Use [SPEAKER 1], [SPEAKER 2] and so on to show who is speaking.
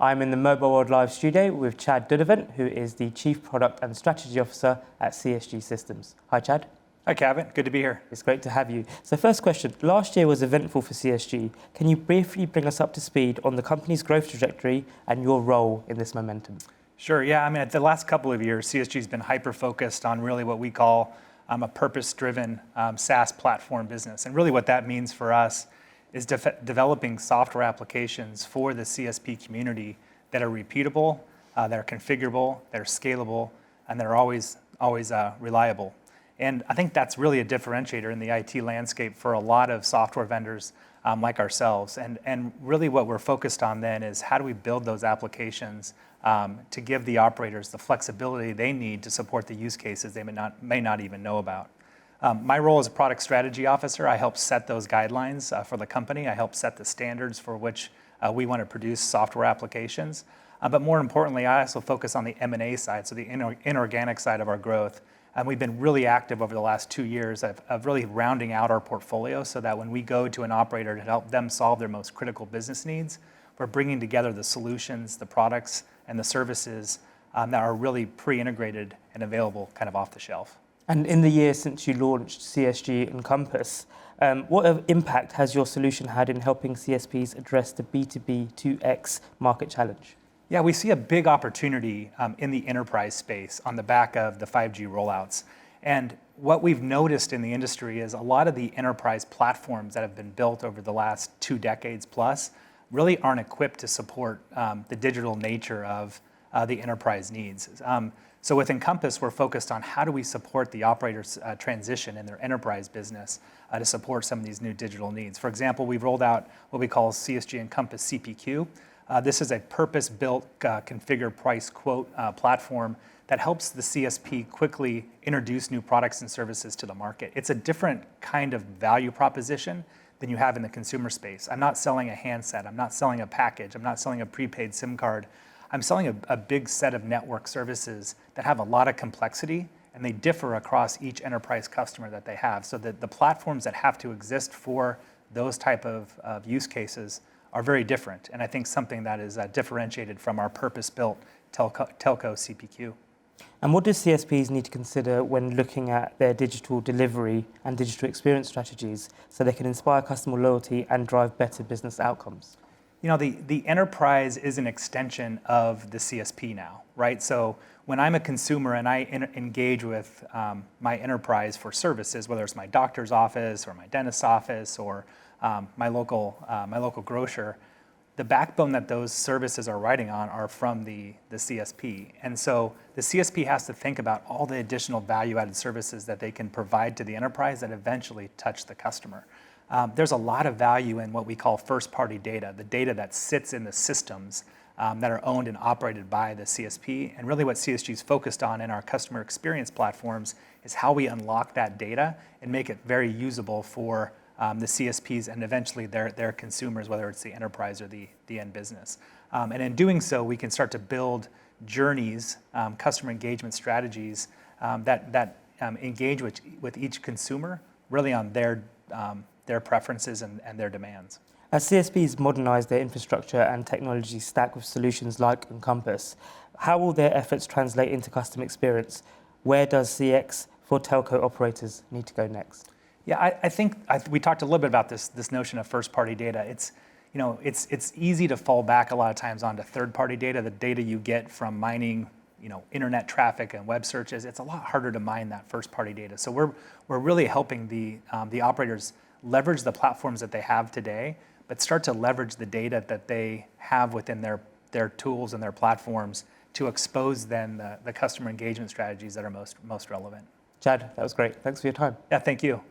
[SPEAKER 1] I'm in the Mobile World Live studio with Chad Dunavant, who is the Chief Product and Strategy Officer at CSG Systems. Hi, Chad.
[SPEAKER 2] Hi, Kevin. Good to be here.
[SPEAKER 1] It's great to have you. So first question, last year was eventful for CSG. Can you briefly bring us up to speed on the company's growth trajectory and your role in this momentum?
[SPEAKER 2] Sure, yeah. I mean, the last couple of years, CSG has been hyper-focused on really what we call a purpose-driven SaaS platform business. And really what that means for us is developing software applications for the CSP community that are repeatable, that are configurable, that are scalable, and that are always reliable. And I think that's really a differentiator in the IT landscape for a lot of software vendors like ourselves. And really what we're focused on then is how do we build those applications to give the operators the flexibility they need to support the use cases they may not even know about. My role as a product strategy officer, I help set those guidelines for the company. I help set the standards for which we want to produce software applications. But more importantly, I also focus on the M&A side, so the inorganic side of our growth. And we've been really active over the last 2 years of really rounding out our portfolio so that when we go to an operator to help them solve their most critical business needs, we're bringing together the solutions, the products, and the services that are really pre-integrated and available kind of off the shelf.
[SPEAKER 1] And in the year since you launched CSG Encompass, what impact has your solution had in helping CSPs address the B2B 2X market challenge?
[SPEAKER 2] Yeah, we see a big opportunity in the enterprise space on the back of the 5G rollouts. And what we've noticed in the industry is a lot of the enterprise platforms that have been built over the last 2 decades plus really aren't equipped to support the digital nature of the enterprise needs. So with Encompass, we're focused on how do we support the operators' transition in their enterprise business to support some of these new digital needs. For example, we've rolled out what we call CSG Encompass CPQ. This is a purpose-built configure price quote platform that helps the CSP quickly introduce new products and services to the market. It's a different kind of value proposition than you have in the consumer space. I'm not selling a handset, I'm not selling a package, I'm not selling a prepaid SIM card. I'm selling a big set of network services that have a lot of complexity, and they differ across each enterprise customer that they have. So that the platforms that have to exist for those type of use cases are very different, and I think something that is differentiated from our purpose-built telco CPQ.
[SPEAKER 1] And what do CSPs need to consider when looking at their digital delivery and digital experience strategies so they can inspire customer loyalty and drive better business outcomes?
[SPEAKER 2] You know, the enterprise is an extension of the CSP now, right? So when I'm a consumer and I engage with my enterprise for services, whether it's my doctor's office or my dentist's office or my local grocer, the backbone that those services are riding on are from the CSP. And so the CSP has to think about all the additional value-added services that they can provide to the enterprise that eventually touch the customer. There's a lot of value in what we call first-party data, the data that sits in the systems that are owned and operated by the CSP. And really what CSG is focused on in our customer experience platforms is how we unlock that data and make it very usable for the CSPs and eventually their consumers, whether it's the enterprise or the end business. And in doing so, we can start to build journeys, customer engagement strategies that engage with each consumer really on their preferences and their demands.
[SPEAKER 1] As CSPs modernize their infrastructure and technology stack with solutions like Encompass, how will their efforts translate into customer experience? Where does CX for telco operators need to go next?
[SPEAKER 2] Yeah, I think we talked a little bit about this notion of first-party data. It's easy to fall back a lot of times onto third-party data, the data you get from mining, internet traffic and web searches. It's a lot harder to mine that first-party data. So we're really helping the operators leverage the platforms that they have today, but start to leverage the data that they have within their tools and their platforms to expose then the customer engagement strategies that are most relevant.
[SPEAKER 1] Chad, that was great. Thanks for your time.
[SPEAKER 2] Yeah, thank you.